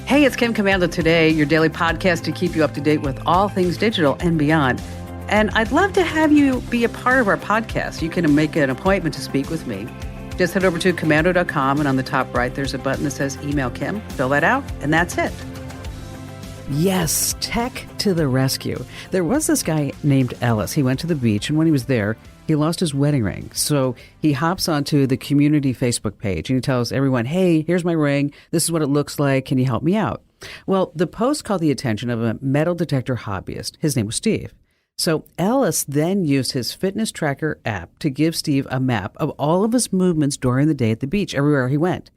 Hey, it's Kim Komando today, your daily podcast to keep you up to date with all things digital and beyond. And I'd love to have you be a part of our podcast. You can make an appointment to speak with me. Just head over to komando.com, and on the top right, there's a button that says Email Kim. Fill that out, and that's it. Yes, tech to the rescue. There was this guy named Ellis. He went to the beach, and when he was there, he lost his wedding ring. So he hops onto the community Facebook page and he tells everyone, hey, here's my ring. This is what it looks like. Can you help me out? Well, the post caught the attention of a metal detector hobbyist. His name was Steve. So Ellis then used his fitness tracker app to give Steve a map of all of his movements during the day at the beach, everywhere he went.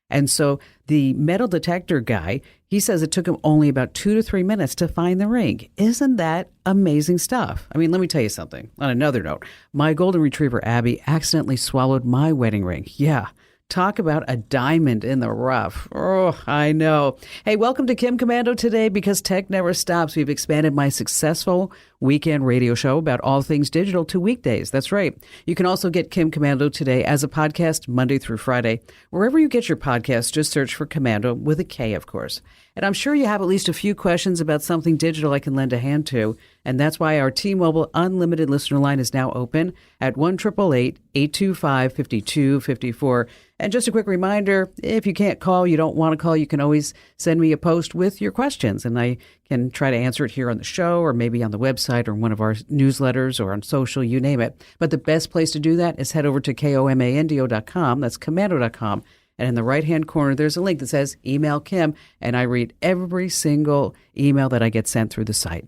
And so the metal detector guy, he says it took him only about 2 to 3 minutes to find the ring. Isn't that amazing stuff? I mean, let me tell you something. On another note, my golden retriever, Abby, accidentally swallowed my wedding ring. Yeah. Talk about a diamond in the rough. Oh, I know. Hey, welcome to Kim Komando today. Because tech never stops, we've expanded my successful weekend radio show about all things digital to weekdays. That's right. You can also get Kim Komando today as a podcast Monday through Friday. Wherever you get your podcasts, just search for Komando with a K, of course. And I'm sure you have at least a few questions about something digital I can lend a hand to. And that's why our T-Mobile Unlimited listener line is now open at 1-888-825-5254. And just a quick reminder, if you can't call, you don't want to call, you can always send me a post with your questions. And I can try to answer it here on the show or maybe on the website or one of our newsletters or on social, you name it. But the best place to do that is head over to komando.com. That's komando.com. And in the right-hand corner, there's a link that says Email Kim. And I read every single email that I get sent through the site.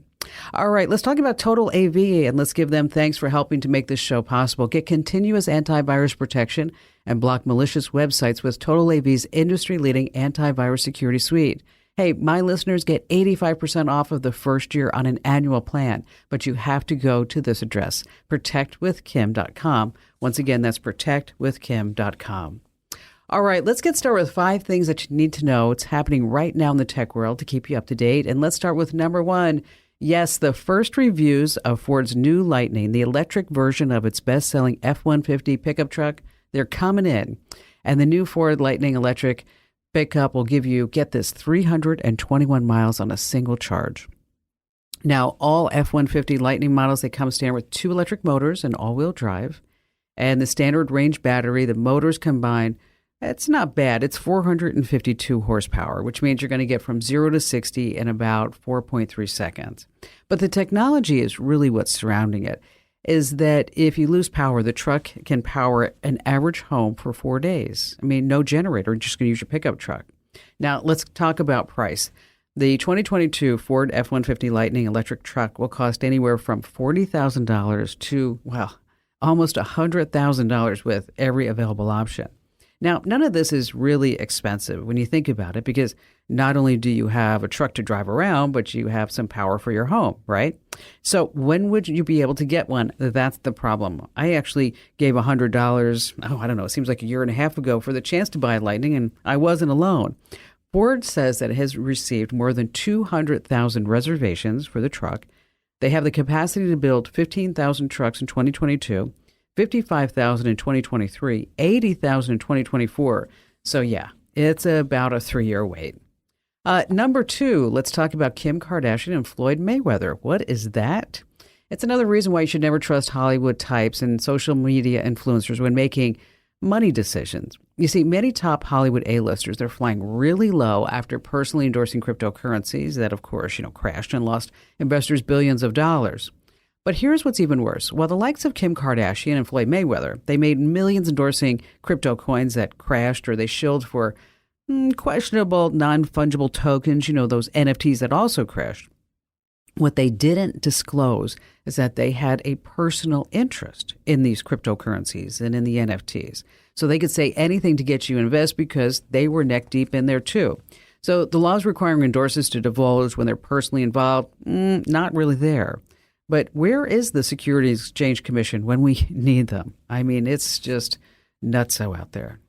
All right, let's talk about Total AV, and let's give them thanks for helping to make this show possible. Get continuous antivirus protection and block malicious websites with Total AV's industry-leading antivirus security suite. Hey, my listeners get 85% off of the first year on an annual plan, but you have to go to this address, protectwithkim.com. Once again, that's protectwithkim.com. All right, let's get started with 5 things that you need to know. It's happening right now in the tech world to keep you up to date. And let's start with number 1. Yes, the first reviews of Ford's new Lightning, the electric version of its best-selling F-150 pickup truck, they're coming in. And the new Ford Lightning electric pickup will give you, get this, 321 miles on a single charge. Now, all F-150 Lightning models, they come standard with 2 electric motors and all-wheel drive. And the standard range battery, the motors combined, it's not bad. It's 452 horsepower, which means you're going to get from 0 to 60 in about 4.3 seconds. But the technology is really what's surrounding it, is that if you lose power, the truck can power an average home for 4 days. I mean, no generator, you're just going to use your pickup truck. Now, let's talk about price. The 2022 Ford F-150 Lightning electric truck will cost anywhere from $40,000 to, well, almost $100,000 with every available option. Now, none of this is really expensive when you think about it, because not only do you have a truck to drive around, but you have some power for your home, right? So when would you be able to get one? That's the problem. I actually gave $100, I don't know, it seems like a year and a half ago for the chance to buy a Lightning, and I wasn't alone. Ford says that it has received more than 200,000 reservations for the truck. They have the capacity to build 15,000 trucks in 2022. 55,000 in 2023, 80,000 in 2024. So yeah, it's about a 3-year wait. Number 2, let's talk about Kim Kardashian and Floyd Mayweather. What is that? It's another reason why you should never trust Hollywood types and social media influencers when making money decisions. You see, many top Hollywood A-listers, they're flying really low after personally endorsing cryptocurrencies that, of course, crashed and lost investors billions of dollars. But here's what's even worse. While the likes of Kim Kardashian and Floyd Mayweather, they made millions endorsing crypto coins that crashed, or they shilled for questionable non-fungible tokens, those NFTs that also crashed. What they didn't disclose is that they had a personal interest in these cryptocurrencies and in the NFTs. So they could say anything to get you to invest because they were neck deep in there too. So the laws requiring endorsers to divulge when they're personally involved, not really there. But where is the Securities Exchange Commission when we need them? I mean, it's just nutso out there.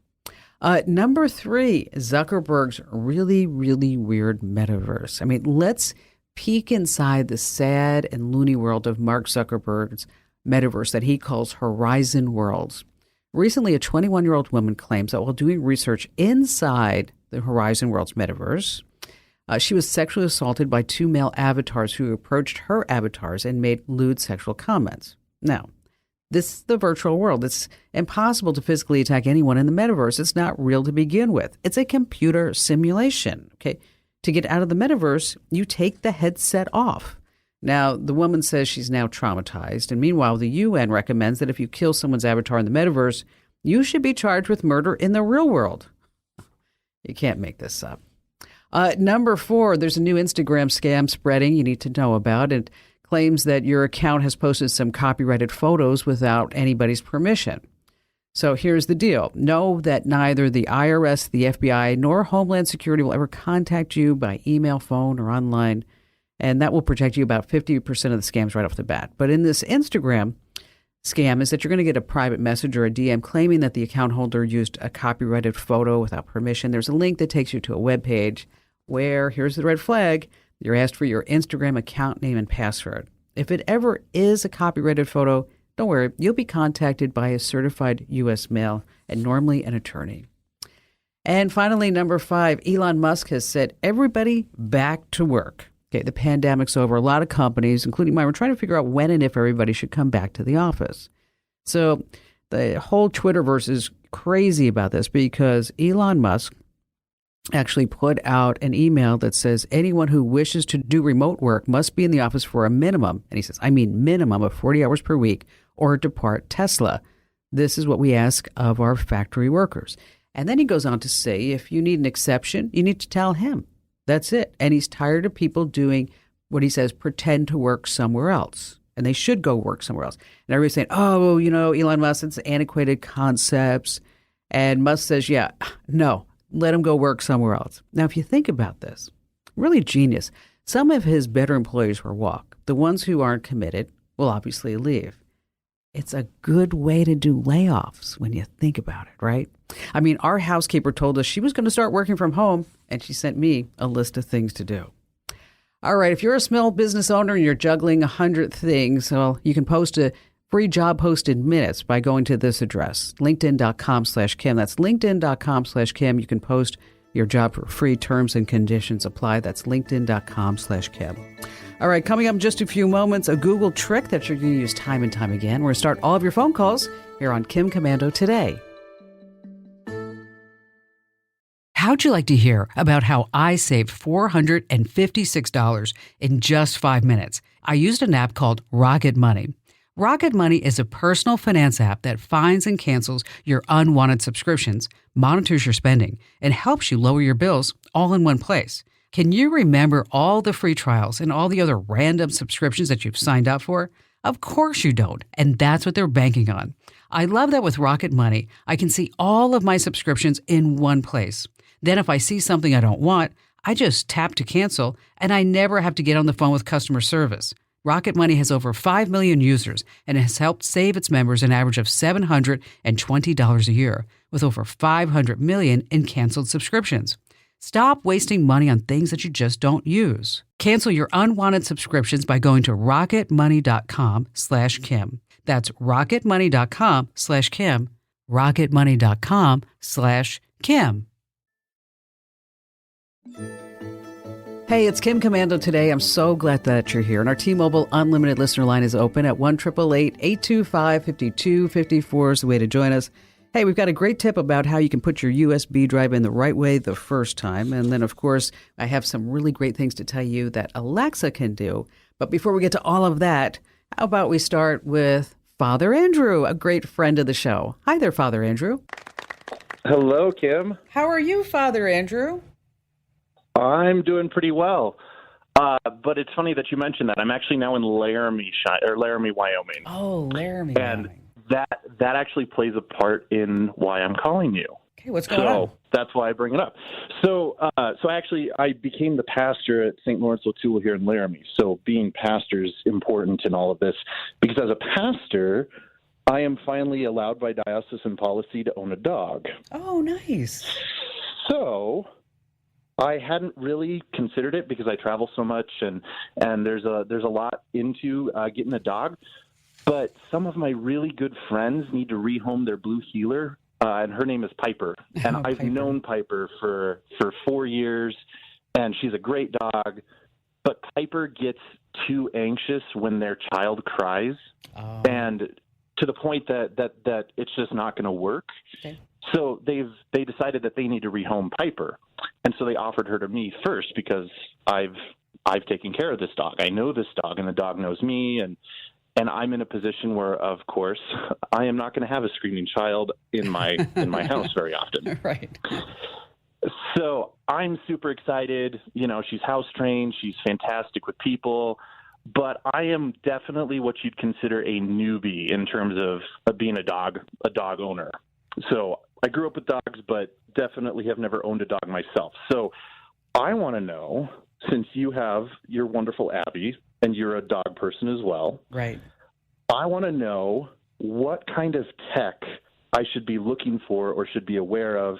Number 3, Zuckerberg's really, really weird metaverse. I mean, let's peek inside the sad and loony world of Mark Zuckerberg's metaverse that he calls Horizon Worlds. Recently, a 21-year-old woman claims that while doing research inside the Horizon Worlds metaverse, She was sexually assaulted by two male avatars who approached her avatars and made lewd sexual comments. Now, this is the virtual world. It's impossible to physically attack anyone in the metaverse. It's not real to begin with. It's a computer simulation. Okay, to get out of the metaverse, you take the headset off. Now, the woman says she's now traumatized, and meanwhile, the UN recommends that if you kill someone's avatar in the metaverse, you should be charged with murder in the real world. You can't make this up. Number 4, there's a new Instagram scam spreading you need to know about. It claims that your account has posted some copyrighted photos without anybody's permission. So here's the deal. Know that neither the IRS, the FBI, nor Homeland Security will ever contact you by email, phone, or online. And that will protect you about 50% of the scams right off the bat. But in this Instagram scam is that you're going to get a private message or a DM claiming that the account holder used a copyrighted photo without permission. There's a link that takes you to a web page where, here's the red flag, you're asked for your Instagram account name and password. If it ever is a copyrighted photo, don't worry, you'll be contacted by a certified U.S. mail and normally an attorney. And finally, number 5, Elon Musk has said, everybody back to work. Okay, the pandemic's over. A lot of companies, including mine, were trying to figure out when and if everybody should come back to the office. So the whole Twitterverse is crazy about this because Elon Musk actually put out an email that says anyone who wishes to do remote work must be in the office for a minimum, and he says, I mean minimum of 40 hours per week or depart Tesla. This is what we ask of our factory workers. And then he goes on to say, if you need an exception, you need to tell him. That's it. And he's tired of people doing what he says, pretend to work somewhere else. And they should go work somewhere else. And everybody's saying, oh, Elon Musk, it's antiquated concepts. And Musk says, yeah, no, let him go work somewhere else. Now, if you think about this, really genius. Some of his better employees will walk. The ones who aren't committed will obviously leave. It's a good way to do layoffs when you think about it, right? I mean, our housekeeper told us she was going to start working from home, and she sent me a list of things to do. All right, if you're a small business owner and you're juggling 100 things, well, you can post a free job post in minutes by going to this address, linkedin.com/Kim. That's linkedin.com/Kim. You can post your job for free. Terms and conditions apply. That's linkedin.com/Kim. All right, coming up in just a few moments, a Google trick that you're going to use time and time again. We're going to start all of your phone calls here on Kim Komando Today. How'd you like to hear about how I saved $456 in just 5 minutes? I used an app called Rocket Money. Rocket Money is a personal finance app that finds and cancels your unwanted subscriptions, monitors your spending, and helps you lower your bills all in one place. Can you remember all the free trials and all the other random subscriptions that you've signed up for? Of course you don't, and that's what they're banking on. I love that with Rocket Money, I can see all of my subscriptions in one place. Then if I see something I don't want, I just tap to cancel, and I never have to get on the phone with customer service. Rocket Money has over 5 million users and has helped save its members an average of $720 a year, with over 500 million in canceled subscriptions. Stop wasting money on things that you just don't use. Cancel your unwanted subscriptions by going to rocketmoney.com/Kim. That's rocketmoney.com/Kim. rocketmoney.com/Kim. Hey, it's Kim Komando Today. I'm so glad that you're here. And our T-Mobile Unlimited listener line is open at 1-888-825-5254 is the way to join us. Hey, we've got a great tip about how you can put your USB drive in the right way the first time. And then, of course, I have some really great things to tell you that Alexa can do. But before we get to all of that, how about we start with Father Andrew, a great friend of the show. Hi there, Father Andrew. Hello, Kim. How are you, Father Andrew? I'm doing pretty well. But it's funny that you mentioned that. I'm actually now in Laramie, Wyoming. Oh, Laramie, and Wyoming. That actually plays a part in why I'm calling you. Okay, what's going on? That's why I bring it up. So actually, I became the pastor at St. Lawrence O'Toole here in Laramie. So being pastor is important in all of this because as a pastor, I am finally allowed by diocesan policy to own a dog. Oh, nice. So I hadn't really considered it because I travel so much and there's a lot into getting a dog. But some of my really good friends need to rehome their blue heeler, and her name is Piper. And I've known Piper for 4 years, and she's a great dog. But Piper gets too anxious when their child cries, and to the point that it's just not going to work. Okay. So they decided that they need to rehome Piper, and so they offered her to me first because I've taken care of this dog. I know this dog, and the dog knows me, and I'm in a position where, of course, I am not going to have a screaming child in my house very often. Right. So I'm super excited. You know, she's house trained. She's fantastic with people. But I am definitely what you'd consider a newbie in terms of being a dog owner. So I grew up with dogs, but definitely have never owned a dog myself. So I want to know, since you have your wonderful Abby and you're a dog person as well. Right. I want to know what kind of tech I should be looking for or should be aware of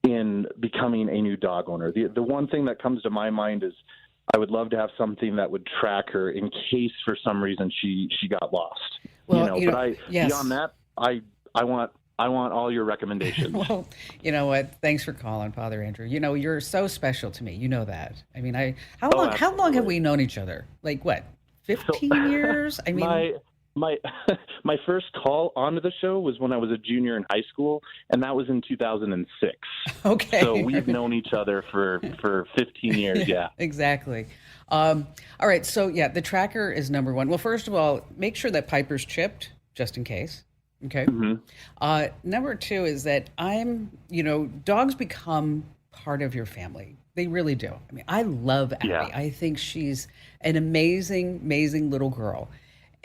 in becoming a new dog owner. The one thing that comes to my mind is I would love to have something that would track her in case for some reason she got lost. Well, but yes. Beyond that, I want all your recommendations. Well, you know what? Thanks for calling, Father Andrew. You know, you're so special to me. You know that. I mean, how long have we known each other? Like what? 15 years? I mean, my first call onto the show was when I was a junior in high school, and that was in 2006. Okay. So we've known each other for 15 years. Yeah. Exactly. All right. So yeah, the tracker is number one. Well, first of all, make sure that Piper's chipped just in case. Okay. Mm-hmm. Number two is that dogs become part of your family. They really do. I mean, I love Abby. Yeah. I think she's an amazing, amazing little girl.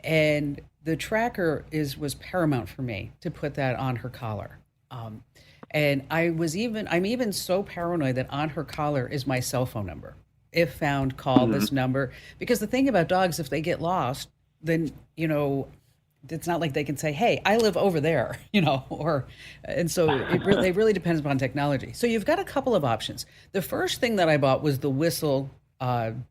And the tracker was paramount for me to put that on her collar. And I'm even so paranoid that on her collar is my cell phone number. If found, call this number. Because the thing about dogs, if they get lost, then, it's not like they can say, hey, I live over there, and so it really depends upon technology. So you've got a couple of options. The first thing that I bought was the Whistle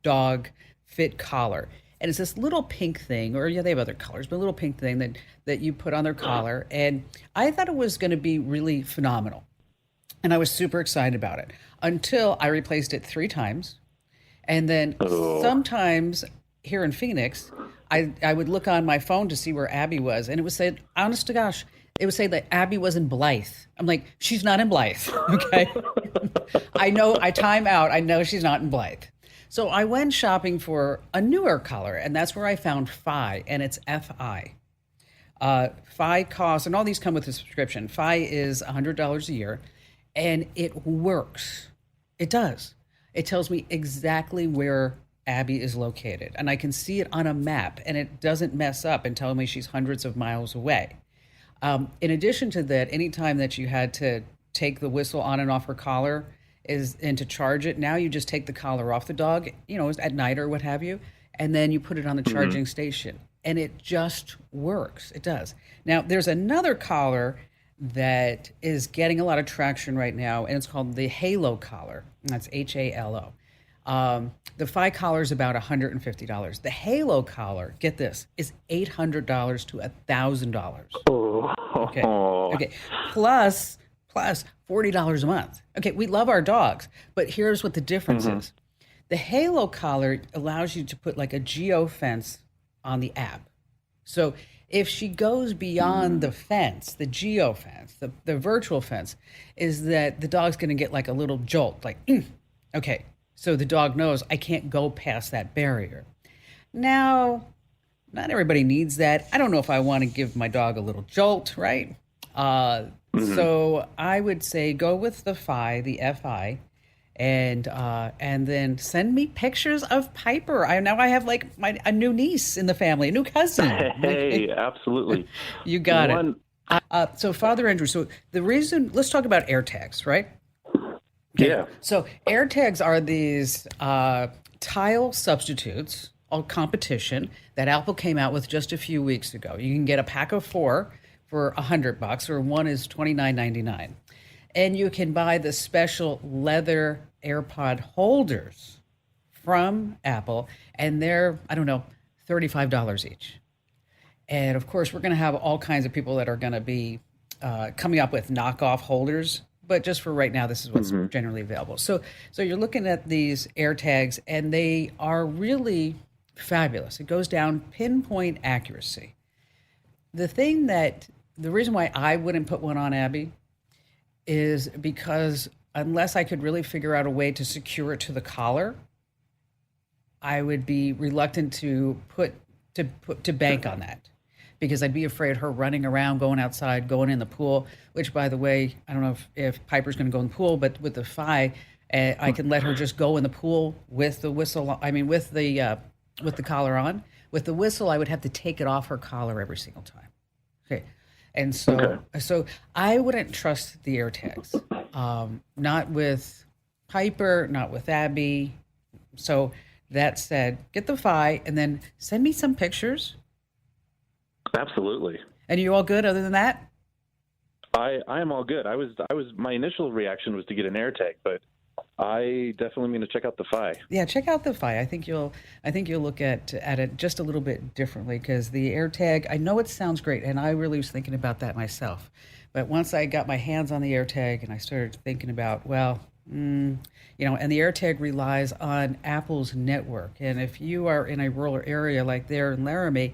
dog fit collar. And it's this little pink thing, or they have other colors, but a little pink thing that you put on their collar. And I thought it was going to be really phenomenal. And I was super excited about it until I replaced it 3 times. And then sometimes here in Phoenix, I would look on my phone to see where Abby was. And it would say, honest to gosh, it would say that Abby was in Blythe. I'm like, she's not in Blythe. Okay. I know, I time out. I know she's not in Blythe. So I went shopping for a newer collar, and that's where I found Fi, and it's Fi. Fi costs, and all these come with a subscription. Fi is $100 a year, and it works. It does. It tells me exactly where Abby is located, and I can see it on a map, and it doesn't mess up and tell me she's hundreds of miles away. In addition to that, anytime that you had to take the Whistle on and off her collar, and to charge it, now you just take the collar off the dog, at night or what have you, and then you put it on the charging station, and it just works. It does. Now, there's another collar that is getting a lot of traction right now, and it's called the Halo collar. That's Halo. The Fi collar is about $150. The Halo collar, get this, is $800 to $1,000. Okay. Plus $40 a month. Okay, we love our dogs, but here's what the difference is. The Halo collar allows you to put like a geofence on the app. So if she goes beyond the fence, the geofence, the virtual fence, is that the dog's going to get like a little jolt, like, okay, so the dog knows I can't go past that barrier. Now, not everybody needs that. I don't know if I want to give my dog a little jolt, right? So I would say go with the Fi, and then send me pictures of Piper. I have like a new niece in the family, a new cousin. Hey, absolutely. You got it. So Father Andrew, so the reason, let's talk about AirTags, right? Okay. Yeah. So AirTags are these tile substitutes, all competition that Apple came out with just a few weeks ago. You can get a pack of 4 for $100, or one is $29.99. And you can buy the special leather AirPod holders from Apple, and they're, $35 each. And of course, we're going to have all kinds of people that are going to be coming up with knockoff holders but just for right now, this is what's generally available. So you're looking at these AirTags, and they are really fabulous. It goes down pinpoint accuracy. The reason why I wouldn't put one on, Abby, is because unless I could really figure out a way to secure it to the collar, I would be reluctant to bank on that, because I'd be afraid her running around, going outside, going in the pool, which, by the way, I don't know if Piper's going to go in the pool, but with the Fi, I can let her just go in the pool with the whistle. I mean, with the collar on. With the whistle, I would have to take it off her collar every single time. Okay. And so I wouldn't trust the AirTags. Not with Piper, not with Abby. So that said, get the Fi and then send me some pictures. Absolutely. And you all good other than that? I am all good. My initial reaction was to get an AirTag, but I definitely mean to check out the Fi. Yeah, check out the Fi. I think you'll look at it just a little bit differently, because the AirTag, I know it sounds great, and I really was thinking about that myself. But once I got my hands on the AirTag and I started thinking about, and the AirTag relies on Apple's network, and if you are in a rural area like there in Laramie,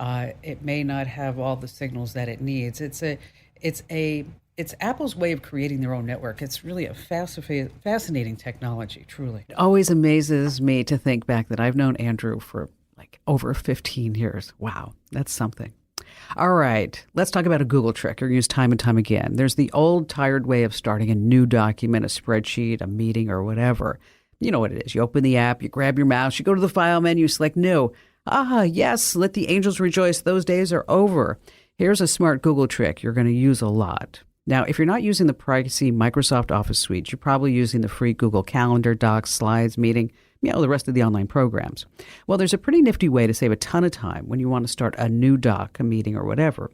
it may not have all the signals that it needs. It's Apple's way of creating their own network. It's really a fascinating technology, truly. It always amazes me to think back that I've known Andrew for like over 15 years. Wow, that's something. All right, let's talk about a Google trick you're used time and time again. There's the old tired way of starting a new document, a spreadsheet, a meeting, or whatever. You know what it is. You open the app, you grab your mouse, you go to the file menu, select new. Yes, let the angels rejoice. Those days are over. Here's a smart Google trick you're going to use a lot. Now, if you're not using the pricey Microsoft Office suite, you're probably using the free Google Calendar, Docs, Slides, Meeting, the rest of the online programs. Well, there's a pretty nifty way to save a ton of time when you want to start a new doc, a meeting, or whatever.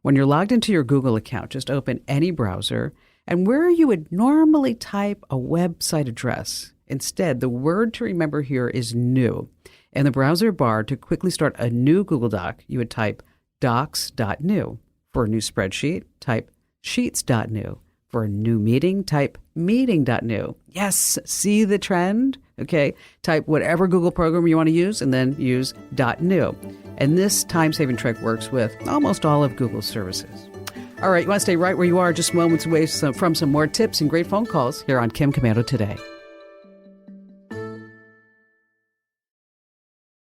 When you're logged into your Google account, just open any browser, and where you would normally type a website address, instead, the word to remember here is new. In the browser bar, to quickly start a new Google Doc, you would type docs.new. For a new spreadsheet, type sheets.new. For a new meeting, type meeting.new. Yes, see the trend? Okay, type whatever Google program you want to use and then use .new. And this time-saving trick works with almost all of Google's services. All right, you want to stay right where you are, just moments away from some more tips and great phone calls here on Kim Komando Today.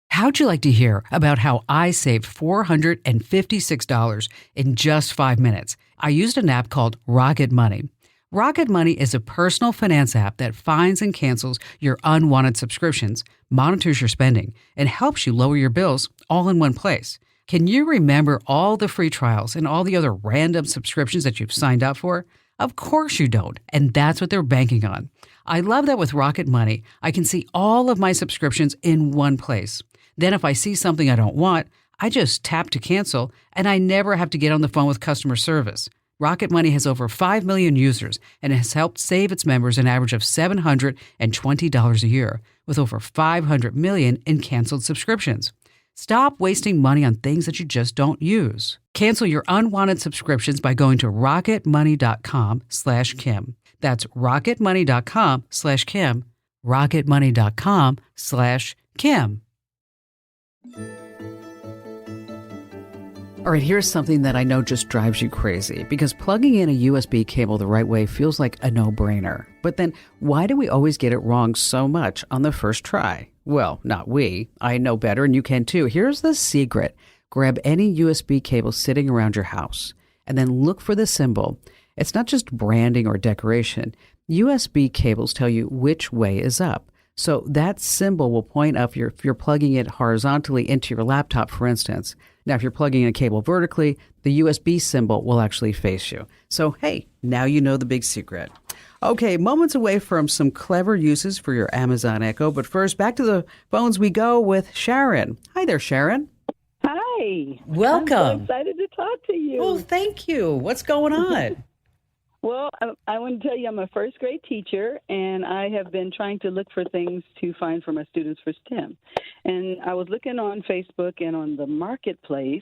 How'd you like to hear about how I saved $456 in just 5 minutes? I used an app called Rocket Money. Rocket Money is a personal finance app that finds and cancels your unwanted subscriptions, monitors your spending, and helps you lower your bills all in one place. Can you remember all the free trials and all the other random subscriptions that you've signed up for? Of course you don't, and that's what they're banking on. I love that with Rocket Money, I can see all of my subscriptions in one place. Then if I see something I don't want, I just tap to cancel, and I never have to get on the phone with customer service. Rocket Money has over 5 million users and has helped save its members an average of $720 a year, with over 500 million in canceled subscriptions. Stop wasting money on things that you just don't use. Cancel your unwanted subscriptions by going to rocketmoney.com/Kim. That's rocketmoney.com/Kim. rocketmoney.com/Kim. All right, here's something that I know just drives you crazy, because plugging in a USB cable the right way feels like a no-brainer. But then why do we always get it wrong so much on the first try? Well, not we. I know better, and you can too. Here's the secret. Grab any USB cable sitting around your house and then look for the symbol. It's not just branding or decoration. USB cables tell you which way is up. So that symbol will point up if you're plugging it horizontally into your laptop, for instance. Now, if you're plugging in a cable vertically, the USB symbol will actually face you. So, hey, now you know the big secret. Okay, moments away from some clever uses for your Amazon Echo. But first, back to the phones we go with Sharon. Hi there, Sharon. Hi. Welcome. I'm so excited to talk to you. Oh, thank you. What's going on? Well, I want to tell you I'm a first grade teacher, and I have been trying to look for things to find for my students for STEM. And I was looking on Facebook, and on the marketplace,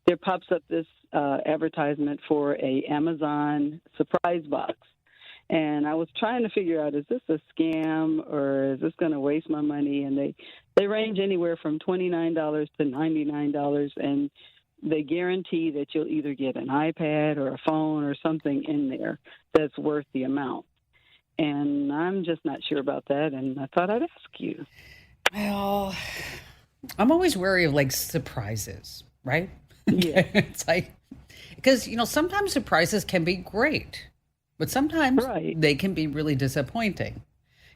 there pops up this advertisement for a Amazon surprise box. And I was trying to figure out, is this a scam or is this going to waste my money? And they range anywhere from $29 to $99, and they guarantee that you'll either get an iPad or a phone or something in there that's worth the amount. And I'm just not sure about that, and I thought I'd ask you. Well, I'm always wary of like surprises, right? Yeah. It's like, because, sometimes surprises can be great, but sometimes Right. they can be really disappointing.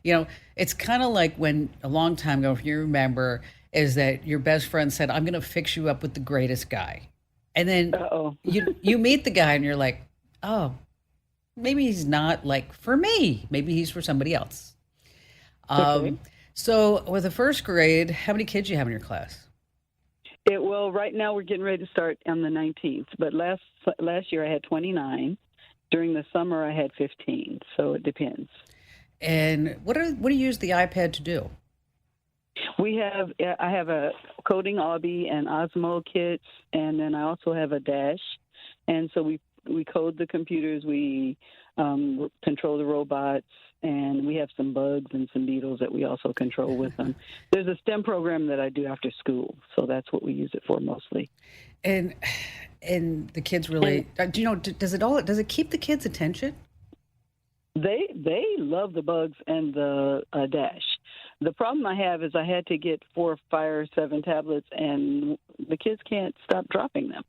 It's kind of like when a long time ago, if you remember, is that your best friend said, I'm going to fix you up with the greatest guy. And then Uh-oh. you meet the guy and you're like, oh, maybe he's not like for me. Maybe he's for somebody else. Okay. So with the first grade, how many kids do you have in your class? Well, right now we're getting ready to start on the 19th, but last year I had 29. During the summer I had 15, so it depends. And what do you use the iPad to do? I have a coding Obby and Osmo kits, and then I also have a Dash. And so we code the computers, we control the robots, and we have some bugs and some beetles that we also control with them. There's a STEM program that I do after school, so that's what we use it for mostly. And the kids really, does it keep the kids' attention? They love the bugs and the Dash. The problem I have is I had to get 4, 5, or 7 tablets, and the kids can't stop dropping them.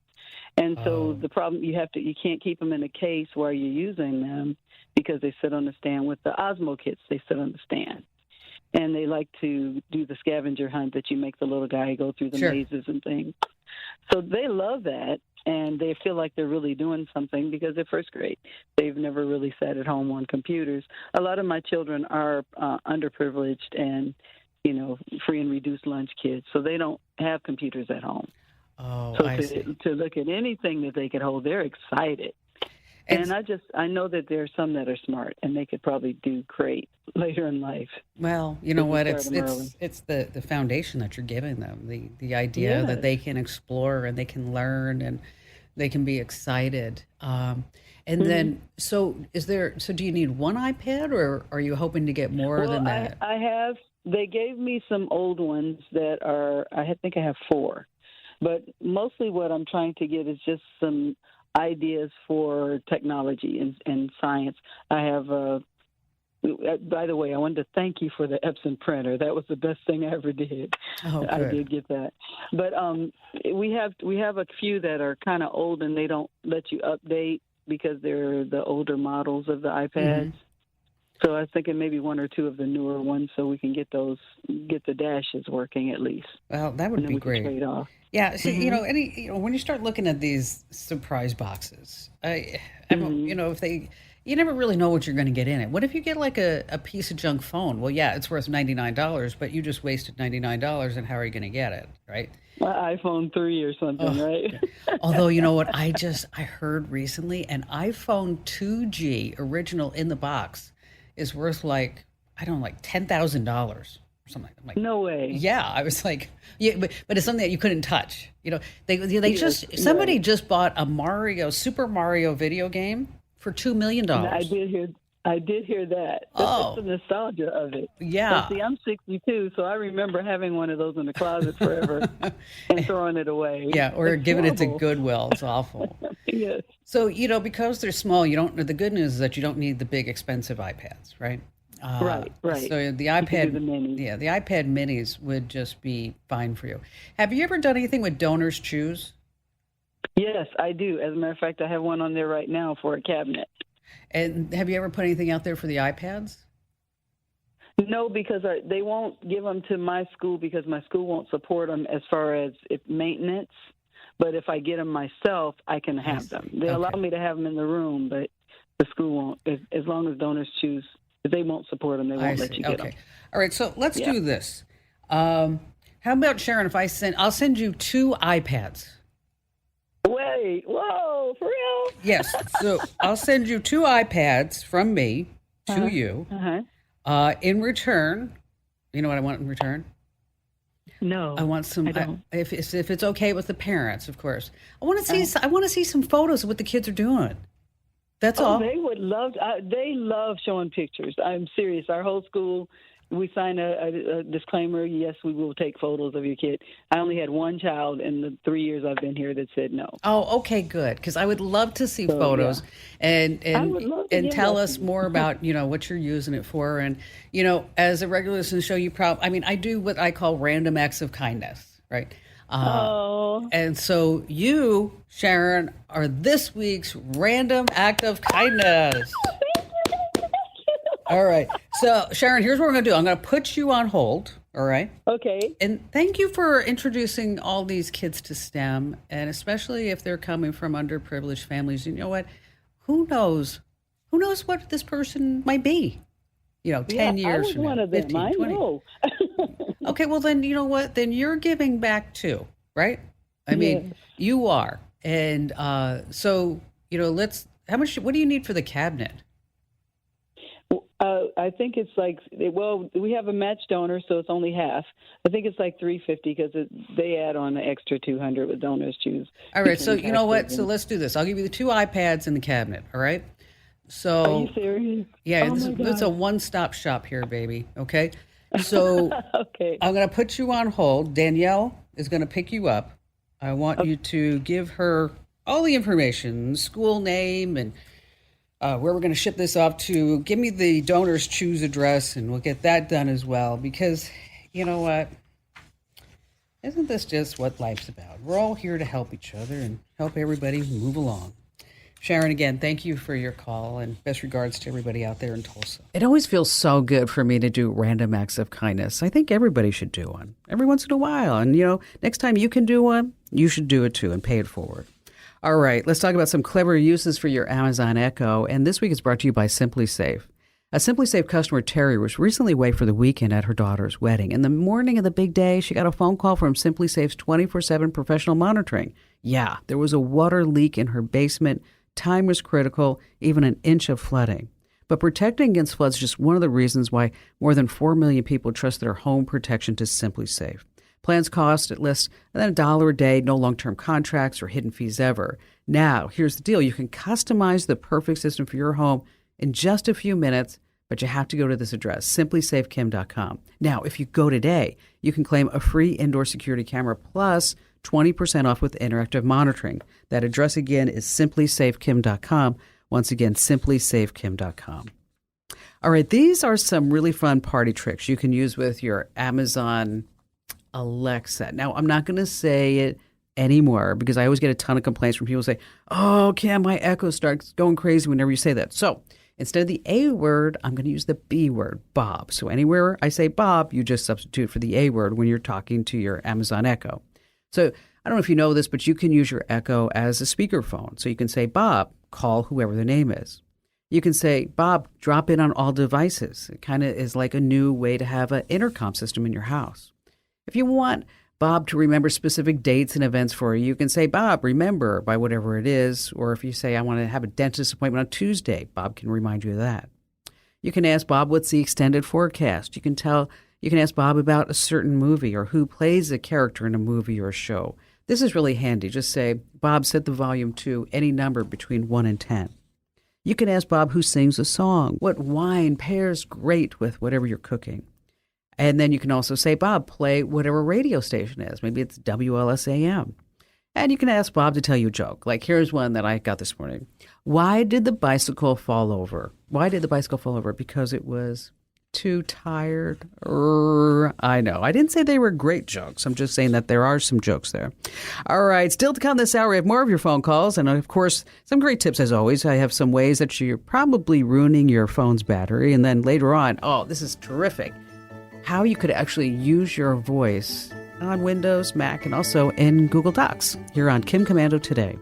And so the problem you can't keep them in a case while you're using them because they sit on the stand. With the Osmo kits, they sit on the stand. And they like to do the scavenger hunt that you make the little guy go through the Sure. mazes and things. So they love that, and they feel like they're really doing something because they're first grade. They've never really sat at home on computers. A lot of my children are underprivileged and, free and reduced lunch kids, so they don't have computers at home. Oh, So I see. to look at anything that they could hold, they're excited. And I know that there are some that are smart, and they could probably do great later in life. Well, you know We what? start them early. It's the foundation that you're giving them. The idea that Yes. they can explore and they can learn and they can be excited. And then, so do you need one iPad or are you hoping to get more than that? I have. They gave me some old ones that are. I think I have 4, but mostly what I'm trying to get is just some ideas for technology and science. I have. By the way, I wanted to thank you for the Epson printer. That was the best thing I ever did. Oh, I good. did get that. But we have a few that are kind of old and they don't let you update because they're the older models of the iPads. So I was thinking maybe 1 or 2 of the newer ones so we can get the dashes working at least. Well, that would And then be we can great. trade off. Yeah, see, when you start looking at these surprise boxes, I don't, if you never really know what you're going to get in it. What if you get like a piece of junk phone? Well, yeah, it's worth $99, but you just wasted $99, and how are you going to get it, right? My iPhone 3 or something, right? Although, you know what, I heard recently an iPhone 2G original in the box is worth like $10,000 or something. I'm like, No way. yeah, I was like, yeah, but it's something that you couldn't touch. They Yes, somebody right. just bought a Super Mario video game for $2 million. I did hear that. Oh. That's the nostalgia of it. Yeah. And see, I'm 62, so I remember having one of those in the closet forever and throwing it away. Yeah, or It's giving it to horrible. Goodwill. It's awful. Yes. So, because they're small, the good news is that you don't need the big expensive iPads, right? Right. So the can do iPad, the minis. yeah, the iPad minis would just be fine for you. Have you ever done anything with Donors Choose? Yes, I do. As a matter of fact, I have one on there right now for a cabinet. And have you ever put anything out there for the iPads? No, because they won't give them to my school because my school won't support them as far as maintenance. But if I get them myself, I can have them. They allow me to have them in the room, but the school won't. As long as Donors Choose, if they won't support them, they won't let you get them. All right, so let's do this. How about, Sharon, I'll send you 2 iPads. Wait, whoa, for real? Yes, so I'll send you 2 iPads from me to you. Uh-huh. In return, you know what I want in return? No, I want some. I don't. If it's okay with the parents, of course. I want to see some photos of what the kids are doing. That's all. They would love. They love showing pictures. I'm serious. Our whole school, we sign a disclaimer. Yes, we will take photos of your kid. I only had one child in the 3 years I've been here that said no. Oh, okay, good. Because I would love to see photos and tell us more about what you're using it for. And as a regular listener to the show, I do what I call random acts of kindness, right? And so you, Sharon, are this week's random act of kindness. All right. So, Sharon, here's what we're going to do. I'm going to put you on hold. All right. Okay. And thank you for introducing all these kids to STEM, and especially if they're coming from underprivileged families. You know what? Who knows? Who knows what this person might be? 10 years from now. One of them. 15, I 20. know. Okay, well then, you know what? Then you're giving back too, right? I mean, you are. And so, how much, what do you need for the cabinet? I think it's we have a match donor, so it's only half. I think it's like $350 because they add on an extra $200 with donors choose. All right, so you know what? So let's do this. I'll give you the 2 iPads in the cabinet, all right? So, are you serious? Yeah, it's a one-stop shop here, baby, okay? So okay. I'm going to put you on hold. Danielle is going to pick you up. I want you to give her all the information, school name, and where we're going to ship this off to. Give me the Donors Choose address, and we'll get that done as well. Because, you know what? Isn't this just what life's about? We're all here to help each other and help everybody move along. Sharon, again, thank you for your call, and best regards to everybody out there in Tulsa. It always feels so good for me to do random acts of kindness. I think everybody should do one every once in a while. And, next time you can do one, you should do it too and pay it forward. All right, let's talk about some clever uses for your Amazon Echo. And this week is brought to you by SimpliSafe. A SimpliSafe customer, Terry, was recently away for the weekend at her daughter's wedding. In the morning of the big day, she got a phone call from SimpliSafe's 24/7 professional monitoring. Yeah, there was a water leak in her basement. Time was critical, even an inch of flooding. But protecting against floods is just one of the reasons why more than 4 million people trust their home protection to SimpliSafe. Plans cost at least $1 a day, no long-term contracts or hidden fees ever. Now, here's the deal. You can customize the perfect system for your home in just a few minutes, but you have to go to this address, simplysafekim.com. Now, if you go today, you can claim a free indoor security camera plus 20% off with interactive monitoring. That address again is simplysafekim.com. Once again, simplysafekim.com. All right, these are some really fun party tricks you can use with your Amazon Alexa. Now, I'm not going to say it anymore because I always get a ton of complaints from people who say, oh, Cam, my Echo starts going crazy whenever you say that. So instead of the A word, I'm going to use the B word, Bob. So anywhere I say Bob, you just substitute for the A word when you're talking to your Amazon Echo. So I don't know if you know this, but you can use your Echo as a speakerphone. So you can say, Bob, call whoever the name is. You can say, Bob, drop in on all devices. It kind of is like a new way to have an intercom system in your house. If you want Bob to remember specific dates and events for you, you can say, Bob, remember by whatever it is. Or if you say, I want to have a dentist appointment on Tuesday, Bob can remind you of that. You can ask Bob, what's the extended forecast? You can ask Bob about a certain movie or who plays a character in a movie or a show. This is really handy. Just say, Bob, set the volume to any number between 1 and 10. You can ask Bob who sings a song, what wine pairs great with whatever you're cooking. And then you can also say, Bob, play whatever radio station is. Maybe it's WLSAM. And you can ask Bob to tell you a joke. Like, here's one that I got this morning. Why did the bicycle fall over? Why did the bicycle fall over? Because it was too tired. I know. I didn't say they were great jokes. I'm just saying that there are some jokes there. All right. Still to come this hour, we have more of your phone calls. And, of course, some great tips, as always. I have some ways that you're probably ruining your phone's battery. And then later on, this is terrific, how you could actually use your voice on Windows, Mac, and also in Google Docs here on Kim Komando Today.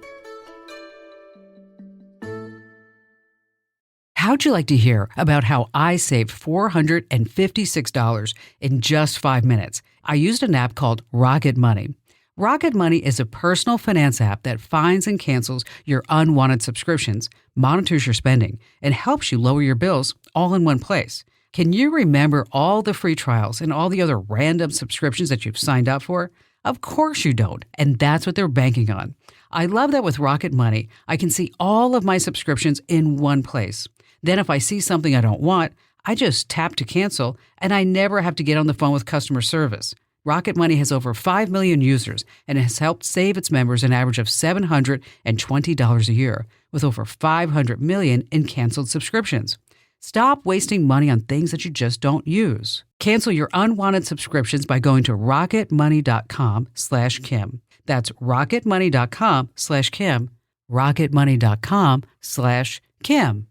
How'd you like to hear about how I saved $456 in just 5 minutes? I used an app called Rocket Money. Rocket Money is a personal finance app that finds and cancels your unwanted subscriptions, monitors your spending, and helps you lower your bills all in one place. Can you remember all the free trials and all the other random subscriptions that you've signed up for? Of course you don't, and that's what they're banking on. I love that with Rocket Money, I can see all of my subscriptions in one place. Then if I see something I don't want, I just tap to cancel, and I never have to get on the phone with customer service. Rocket Money has over 5 million users and has helped save its members an average of $720 a year, with over 500 million in canceled subscriptions. Stop wasting money on things that you just don't use. Cancel your unwanted subscriptions by going to rocketmoney.com/Kim. That's rocketmoney.com/Kim. rocketmoney.com/Kim.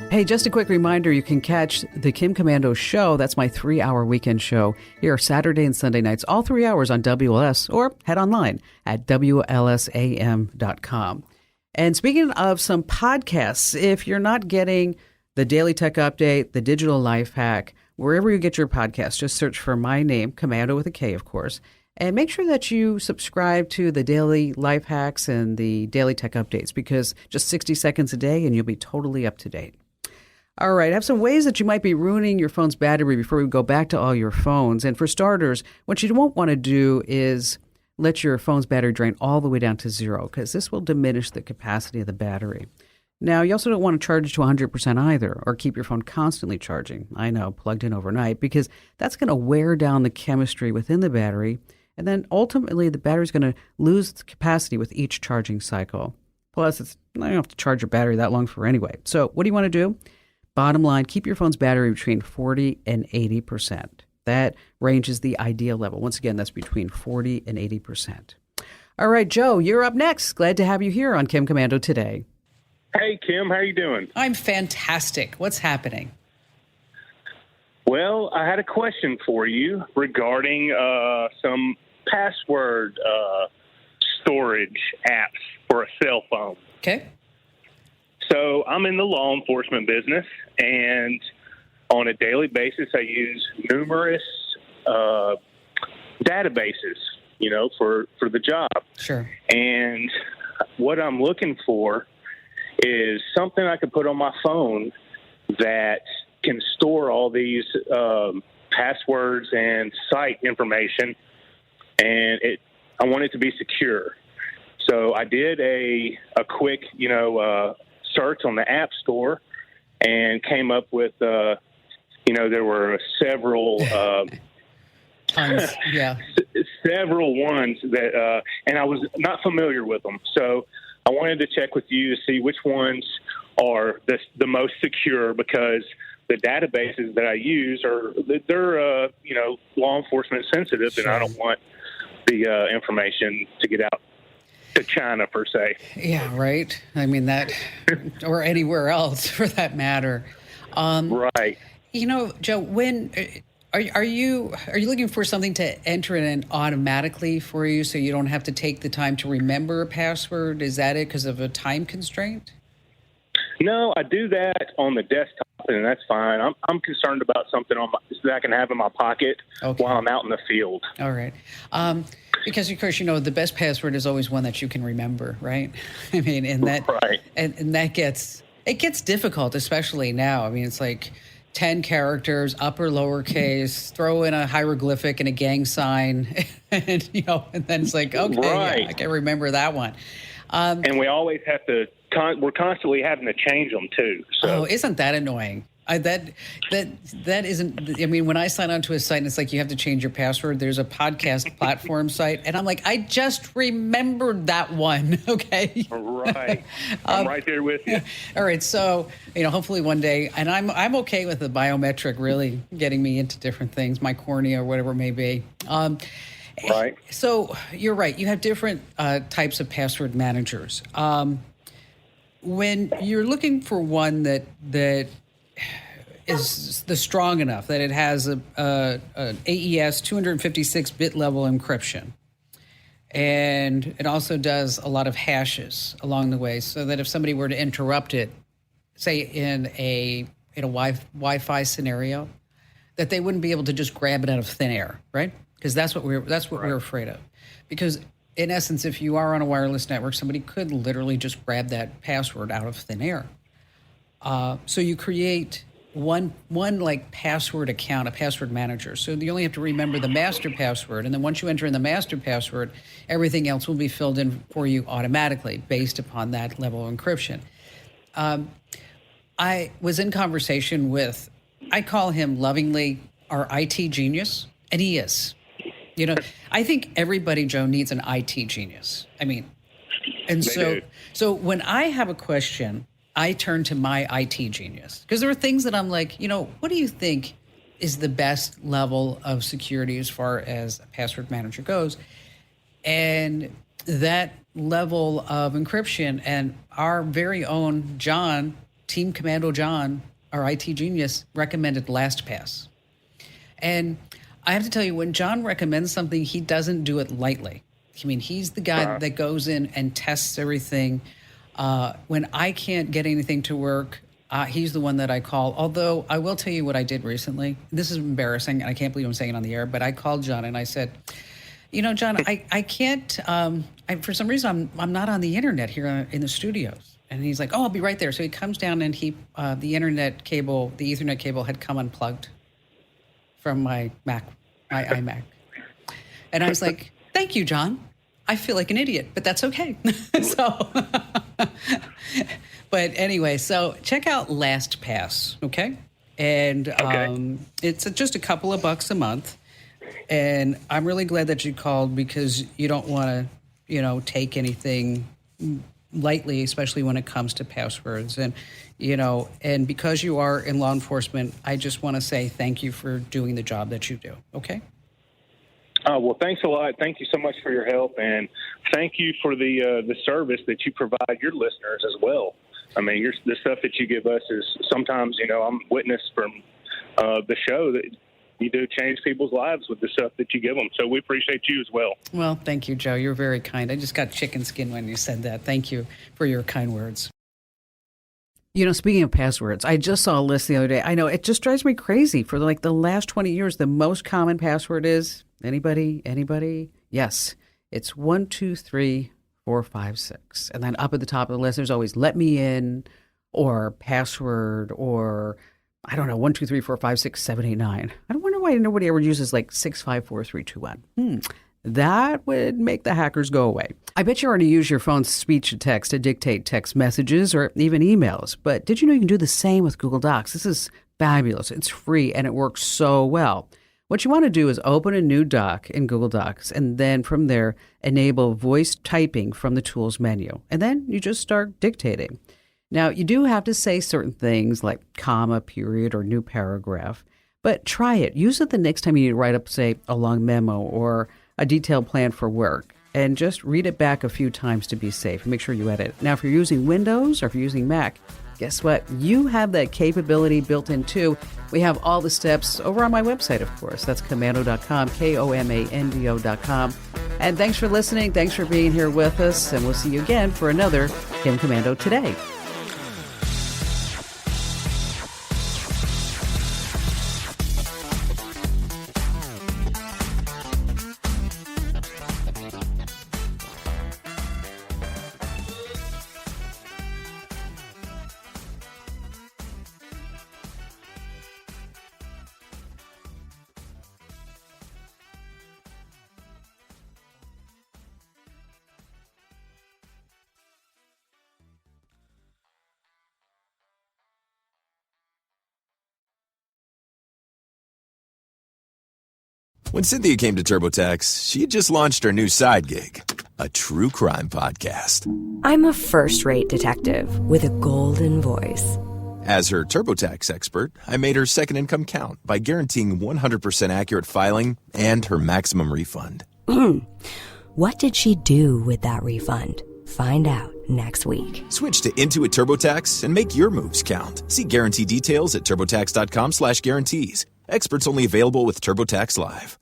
Hey, just a quick reminder, you can catch the Kim Komando Show. That's my 3-hour weekend show here Saturday and Sunday nights, all 3 hours on WLS, or head online at WLSAM.com. And speaking of some podcasts, if you're not getting the Daily Tech Update, the Digital Life Hack, wherever you get your podcast, just search for my name, Komando with a K, of course, and make sure that you subscribe to the Daily Life Hacks and the Daily Tech Updates, because just 60 seconds a day and you'll be totally up to date. All right, I have some ways that you might be ruining your phone's battery before we go back to all your phones. And for starters, what you won't want to do is let your phone's battery drain all the way down to zero, because this will diminish the capacity of the battery. Now, you also don't want to charge it to 100% either, or keep your phone constantly charging. I know, plugged in overnight, because that's going to wear down the chemistry within the battery. And then ultimately, the battery's going to lose its capacity with each charging cycle. Plus, you don't have to charge your battery that long for anyway. So what do you want to do? Bottom line, keep your phone's battery between 40 and 80%. That range is the ideal level. Once again, that's between 40 and 80%. All right, Joe, you're up next. Glad to have you here on Kim Komando today. Hey, Kim, how you doing? I'm fantastic. What's happening? Well, I had a question for you regarding some password storage apps for a cell phone. Okay. So I'm in the law enforcement business, and on a daily basis, I use numerous databases, for the job. Sure. And what I'm looking for is something I could put on my phone that can store all these passwords and site information, and I want it to be secure. So I did a quick, search on the App Store and came up with, there were several Tons, yeah. several ones that, and I was not familiar with them. So I wanted to check with you to see which ones are the most secure, because the databases that I use they're law enforcement sensitive, Sure. and I don't want the information to get out to China per se. Yeah, right. I mean that, or anywhere else for that matter. Right. Joe, when are you looking for something to enter in automatically for you, so you don't have to take the time to remember a password? Is that it, because of a time constraint? No, I do that on the desktop, and that's fine. I'm concerned about something that I can have in my pocket while I'm out in the field. All right. Because, of course, the best password is always one that you can remember, right? I mean, and that right. and that gets difficult, especially now. I mean, it's like 10 characters, upper, lowercase, throw in a hieroglyphic and a gang sign, and then it's like, okay, right. Yeah, I can remember that one. And we always have to. We're constantly having to change them too. So. Oh, isn't that annoying? That isn't. I mean, when I sign onto a site and it's like you have to change your password, there's a podcast platform site, and I'm like, I just remembered that one. Okay. Right. I'm right there with you. All right. So hopefully one day, and I'm okay with the biometric really getting me into different things, my cornea or whatever it may be. Right. So you're right. You have different types of password managers. When you're looking for one that is strong enough that it has an AES 256-bit level encryption, and it also does a lot of hashes along the way, so that if somebody were to interrupt it, say in a Wi-Fi scenario, that they wouldn't be able to just grab it out of thin air, right? Because that's what we're afraid of. Because in essence, if you are on a wireless network, somebody could literally just grab that password out of thin air. So you create one like password account, a password manager. So you only have to remember the master password, and then once you enter in the master password, everything else will be filled in for you automatically based upon that level of encryption. I was in conversation with, I call him lovingly our IT genius, and he is. You know, I think everybody, Joe, needs an IT genius. I mean, and so when I have a question, I turn to my IT genius, because there are things that I'm like, you know, what do you think is the best level of security as far as a password manager goes? And that level of encryption, and our very own John, Team Commando John, our IT genius, recommended LastPass. And I have to tell you, when John recommends something, he doesn't do it lightly. I mean, he's the guy that goes in and tests everything. When I can't get anything to work, he's the one that I call. Although I will tell you what I did recently. This is embarrassing, and I can't believe I'm saying it on the air, but I called John and I said, you know, John, I can't, for some reason, I'm not on the internet here in the studios. And he's like, oh, I'll be right there. So he comes down, and the internet cable, the Ethernet cable had come unplugged from my Mac, my iMac. And I was like, thank you, John. I feel like an idiot, but that's okay. But anyway, so check out LastPass, okay? And it's just a couple of bucks a month. And I'm really glad that you called, because you don't want to, you know, take anything lightly, especially when it comes to passwords. And, you know, and because you are in law enforcement, I just want to say thank you for doing the job that you do, okay? Well, thanks a lot. Thank you so much for your help, and thank you for the service that you provide your listeners as well. I mean, the stuff that you give us is sometimes, you know, I'm witness from the show that you do change people's lives with the stuff that you give them. So we appreciate you as well. Well, thank you, Joe. You're very kind. I just got chicken skin when you said that. Thank you for your kind words. You know, speaking of passwords, I just saw a list the other day. I know it just drives me crazy. For like the last 20 years, the most common password is anybody? Yes, it's 1, 2, 3, 4, 5, 6. And then up at the top of the list, there's always let me in, or password, or I don't know, 1, 2, 3, 4, 5, 6, 7, 8, 9. I don't wonder why nobody ever uses like 6, 5, 4, 3, 2, 1. That would make the hackers go away. I bet you already use your phone's speech to text to dictate text messages or even emails. But did you know you can do the same with Google Docs? This is fabulous. It's free and it works so well. What you want to do is open a new doc in Google Docs, and then from there, enable voice typing from the tools menu. And then you just start dictating. Now, you do have to say certain things like comma, period, or new paragraph. But try it. Use it the next time you need to write up, say, a long memo or a detailed plan for work, and just read it back a few times to be safe. Make sure you edit. Now, if you're using Windows or if you're using Mac, guess what? You have that capability built in too. We have all the steps over on my website, of course. That's komando.com, KOMANDO.com. And thanks for listening. Thanks for being here with us. And we'll see you again for another Kim Komando Today. When Cynthia came to TurboTax, she had just launched her new side gig, a true crime podcast. I'm a first-rate detective with a golden voice. As her TurboTax expert, I made her second income count by guaranteeing 100% accurate filing and her maximum refund. What did she do with that refund? Find out next week. Switch to Intuit TurboTax and make your moves count. See guarantee details at TurboTax.com/guarantees. Experts only available with TurboTax Live.